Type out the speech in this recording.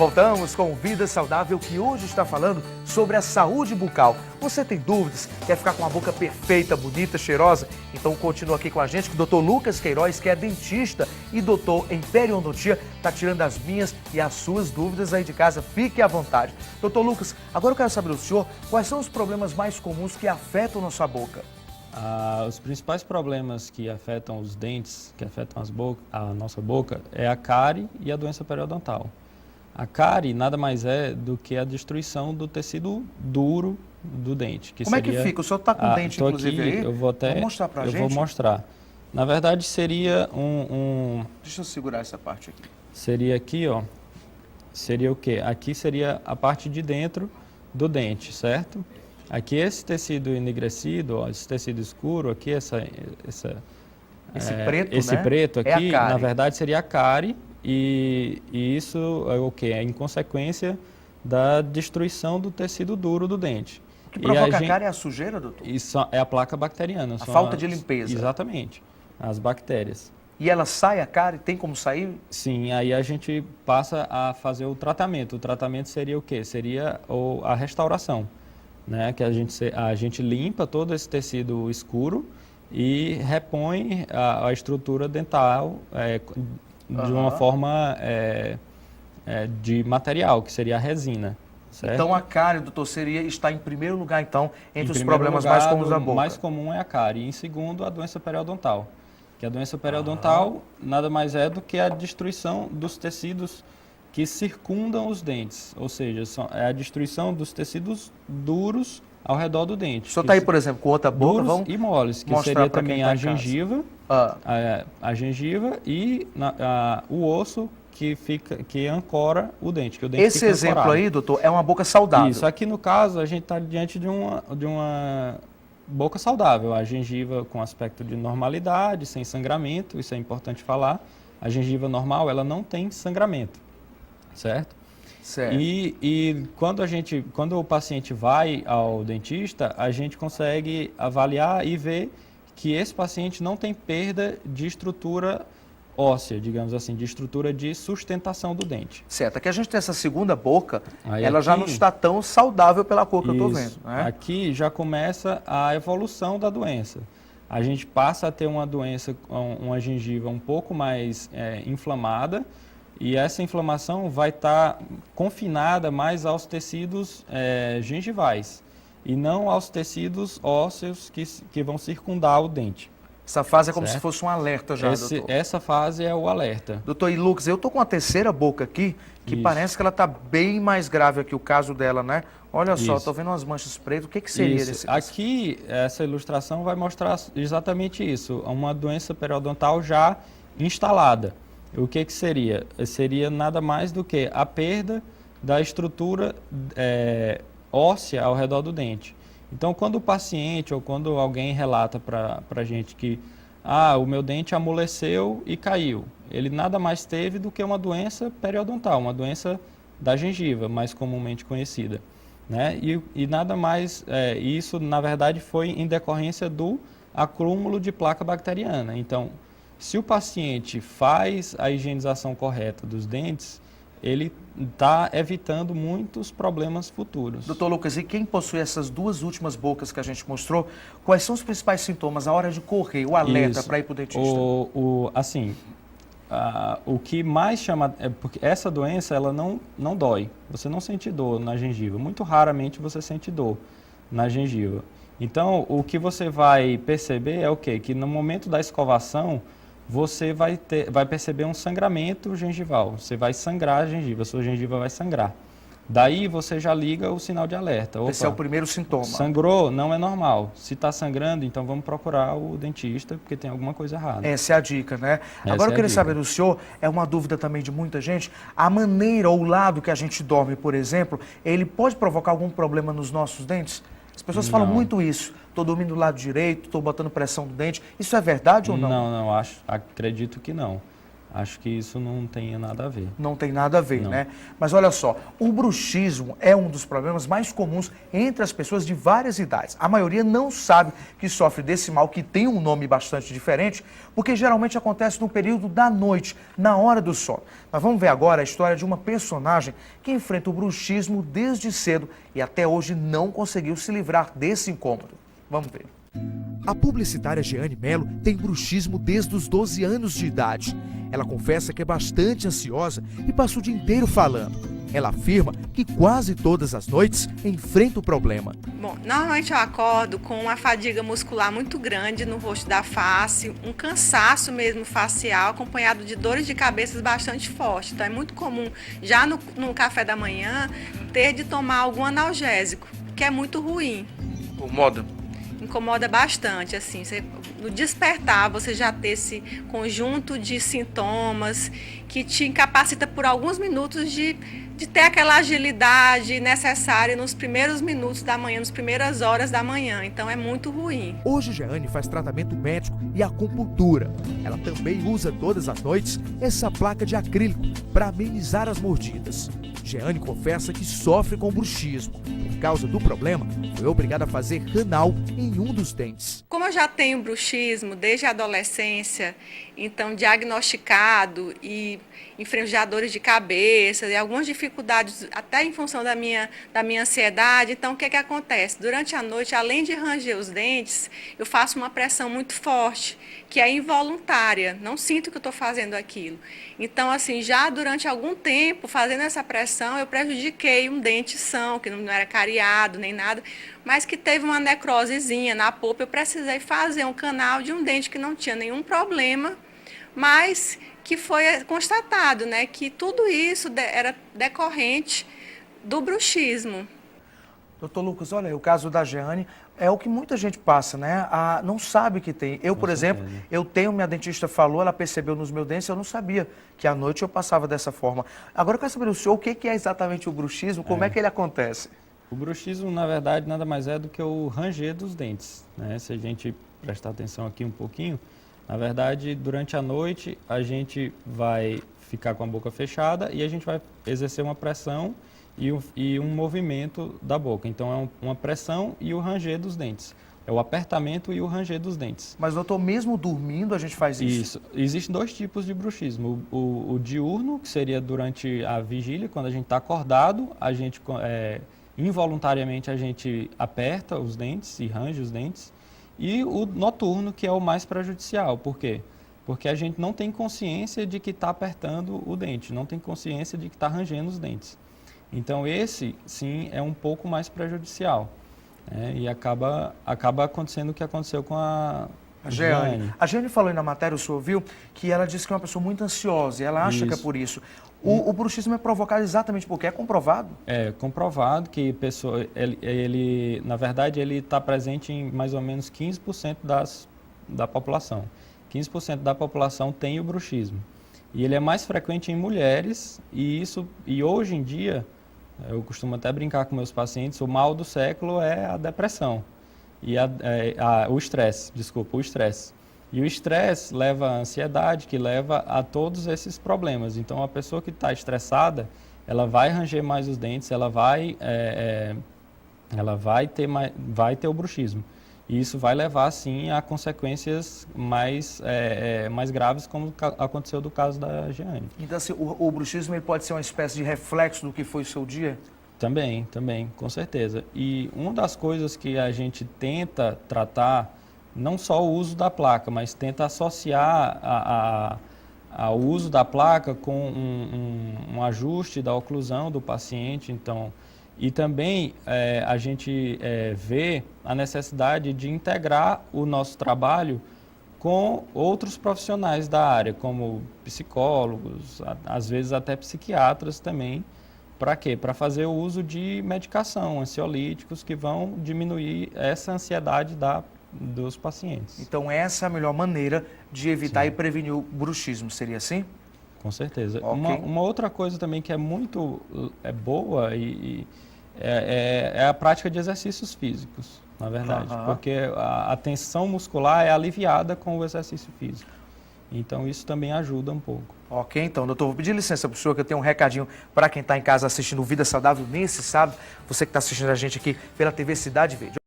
Voltamos com Vida Saudável, que hoje está falando sobre a saúde bucal. Você tem dúvidas? Quer ficar com a boca perfeita, bonita, cheirosa? Então continua aqui com a gente, que o Dr. Lucas Queiroz, que é dentista e doutor em periodontia, está tirando as minhas e as suas dúvidas aí de casa. Fique à vontade. Dr. Lucas, agora eu quero saber do senhor, quais são os problemas mais comuns que afetam a nossa boca? Os principais problemas que afetam os dentes, que afetam a nossa boca, é a cárie e a doença periodontal. A cárie nada mais é do que a destruição do tecido duro do dente. Como é que fica? O senhor está com o dente, inclusive, aqui, aí? Eu vou mostrar pra gente. Eu vou mostrar. Na verdade, seria Deixa eu segurar essa parte aqui. Seria aqui, ó. Seria o quê? Aqui seria a parte de dentro do dente, certo? Aqui esse tecido enegrecido, ó, esse tecido escuro, aqui esse preto aqui, na verdade seria a cárie, e isso é o que? É em consequência da destruição do tecido duro do dente. O que provoca a cárie é a sujeira, doutor? Isso é a placa bacteriana. A falta de limpeza. Exatamente, as bactérias. E ela sai, a cárie? Tem como sair? Sim, aí a gente passa a fazer o tratamento. O tratamento seria o quê? Seria a restauração. Né, que a gente limpa todo esse tecido escuro e repõe a estrutura dental de uma forma de material, que seria a resina. Certo? Então a cárie, doutor, está em primeiro lugar, então, entre os problemas mais comuns da boca. O mais comum é a cárie, e em segundo a doença periodontal. Que a doença periodontal nada mais é do que a destruição dos tecidos que circundam os dentes, ou seja, é a destruição dos tecidos duros ao redor do dente. O senhor está aí, por exemplo, com outra boca, duros e moles, que seria também a gengiva, a gengiva e o osso que ancora o dente. Que o dente Esse exemplo ancorado. Aí, doutor, é uma boca saudável. Isso, aqui no caso a gente está diante de uma boca saudável, a gengiva com aspecto de normalidade, sem sangramento, isso é importante falar. A gengiva normal, ela não tem sangramento. Certo? E quando o paciente vai ao dentista, a gente consegue avaliar e ver que esse paciente não tem perda de estrutura óssea, digamos assim, de estrutura de sustentação do dente. Certo, aqui a gente tem essa segunda boca, ela já não está tão saudável pela cor que eu estou vendo. Né? Aqui já começa a evolução da doença. A gente passa a ter uma doença, uma gengiva um pouco mais inflamada, e essa inflamação vai estar confinada mais aos tecidos gengivais e não aos tecidos ósseos que vão circundar o dente. Essa fase é como se fosse um alerta já, doutor. Essa fase é o alerta. Doutor, e Lucas, eu estou com a terceira boca aqui, que parece que ela está bem mais grave aqui, o caso dela, né? Olha só, estou vendo umas manchas pretas, o que seria desse caso? Aqui, essa ilustração vai mostrar exatamente isso, uma doença periodontal já instalada. O que seria? Seria nada mais do que a perda da estrutura óssea ao redor do dente. Então, quando o paciente ou quando alguém relata para a gente que o meu dente amoleceu e caiu, ele nada mais teve do que uma doença periodontal, uma doença da gengiva, mais comumente conhecida. Né? E nada mais, isso na verdade foi em decorrência do acúmulo de placa bacteriana. Então, se o paciente faz a higienização correta dos dentes, ele está evitando muitos problemas futuros. Doutor Lucas, e quem possui essas duas últimas bocas que a gente mostrou, quais são os principais sintomas, a hora de correr, o alerta para ir para o dentista? O que mais chama... porque essa doença, ela não dói. Você não sente dor na gengiva. Muito raramente você sente dor na gengiva. Então, o que você vai perceber é o quê? Que no momento da escovação, você vai perceber um sangramento gengival. Você vai sangrar a gengiva, a sua gengiva vai sangrar. Daí você já liga o sinal de alerta. Opa, esse é o primeiro sintoma. Sangrou, não é normal. Se está sangrando, então vamos procurar o dentista, porque tem alguma coisa errada. Essa é a dica, né? Agora eu queria saber do senhor, é uma dúvida também de muita gente, a maneira ou o lado que a gente dorme, por exemplo, ele pode provocar algum problema nos nossos dentes? As pessoas falam muito isso. Estou dormindo do lado direito, estou botando pressão no dente. Isso é verdade ou não? Não, acredito que não. Acho que isso não tem nada a ver. Não tem nada a ver, Não. né? Mas olha só, o bruxismo é um dos problemas mais comuns entre as pessoas de várias idades. A maioria não sabe que sofre desse mal, que tem um nome bastante diferente, porque geralmente acontece no período da noite, na hora do sono. Mas vamos ver agora a história de uma personagem que enfrenta o bruxismo desde cedo e até hoje não conseguiu se livrar desse incômodo. Vamos ver. A publicitária Jeane Mello tem bruxismo desde os 12 anos de idade. Ela confessa que é bastante ansiosa e passa o dia inteiro falando. Ela afirma que quase todas as noites enfrenta o problema. Bom, normalmente eu acordo com uma fadiga muscular muito grande no rosto da face, um cansaço mesmo facial, acompanhado de dores de cabeça bastante fortes. Então é muito comum, já no café da manhã, ter de tomar algum analgésico, que é muito ruim. Incomoda bastante, assim, no despertar você já ter esse conjunto de sintomas que te incapacita por alguns minutos de ter aquela agilidade necessária nos primeiros minutos da manhã, nas primeiras horas da manhã, então é muito ruim. Hoje Jeane faz tratamento médico e acupuntura. Ela também usa todas as noites essa placa de acrílico para amenizar as mordidas. Jeane confessa que sofre com bruxismo. Por causa do problema, foi obrigada a fazer canal em um dos dentes. Como eu já tenho bruxismo desde a adolescência, então diagnosticado e enfrento dores de cabeça e algumas dificuldades até em função da minha ansiedade, então o que acontece? Durante a noite, além de ranger os dentes, eu faço uma pressão muito forte, que é involuntária, não sinto que eu estou fazendo aquilo. Então, assim, já durante algum tempo, fazendo essa pressão, eu prejudiquei um dente são, que não era cariado nem nada, mas que teve uma necrosezinha na polpa. Eu precisei fazer um canal de um dente que não tinha nenhum problema, mas que foi constatado, né, que tudo isso era decorrente do bruxismo. Doutor Lucas, olha, o caso da Jeane é o que muita gente passa, né? Não sabe que tem. Eu, por exemplo, eu tenho, minha dentista falou, ela percebeu nos meus dentes, eu não sabia que à noite eu passava dessa forma. Agora eu quero saber do senhor, o que é exatamente o bruxismo, como é que ele acontece? O bruxismo, na verdade, nada mais é do que o ranger dos dentes, né? Se a gente prestar atenção aqui um pouquinho, na verdade, durante a noite, a gente vai ficar com a boca fechada e a gente vai exercer uma pressão e um movimento da boca. Então, é uma pressão e o ranger dos dentes. É o apertamento e o ranger dos dentes. Mas, doutor, mesmo dormindo a gente faz isso? Isso. Existem dois tipos de bruxismo. O diurno, que seria durante a vigília, quando a gente está acordado, a gente, involuntariamente, a gente aperta os dentes e range os dentes. E o noturno, que é o mais prejudicial. Por quê? Porque a gente não tem consciência de que está apertando o dente, não tem consciência de que está rangendo os dentes. Então, esse, sim, é um pouco mais prejudicial. E acaba acontecendo o que aconteceu com a Jeane. A Jeane falou aí na matéria, o senhor viu, que ela disse que é uma pessoa muito ansiosa e ela acha que é por isso. O bruxismo é provocado exatamente porque é comprovado? É comprovado que ele na verdade, ele está presente em mais ou menos 15% da população. 15% da população tem o bruxismo. E ele é mais frequente em mulheres e hoje em dia, eu costumo até brincar com meus pacientes, o mal do século é a depressão e o estresse, o estresse. E o estresse leva à ansiedade, que leva a todos esses problemas. Então, a pessoa que está estressada, ela vai ranger mais os dentes, ela vai ter o bruxismo. E isso vai levar, sim, a consequências mais graves, como aconteceu do caso da Jeane. Então, assim, o bruxismo ele pode ser uma espécie de reflexo do que foi o seu dia? Também, com certeza. E uma das coisas que a gente tenta tratar, não só o uso da placa, mas tenta associar ao uso da placa com um ajuste da oclusão do paciente. Então, e também a gente vê a necessidade de integrar o nosso trabalho com outros profissionais da área, como psicólogos, às vezes até psiquiatras também. Para quê? Para fazer o uso de medicação, ansiolíticos, que vão diminuir essa ansiedade dos pacientes. Então essa é a melhor maneira de evitar e prevenir o bruxismo, seria assim? Com certeza. Okay. Uma outra coisa também que é muito boa é a prática de exercícios físicos, na verdade. Porque a tensão muscular é aliviada com o exercício físico. Então isso também ajuda um pouco. Ok, então, doutor, vou pedir licença para o senhor, que eu tenho um recadinho para quem está em casa assistindo o Vida Saudável nesse sábado, você que está assistindo a gente aqui pela TV Cidade Verde.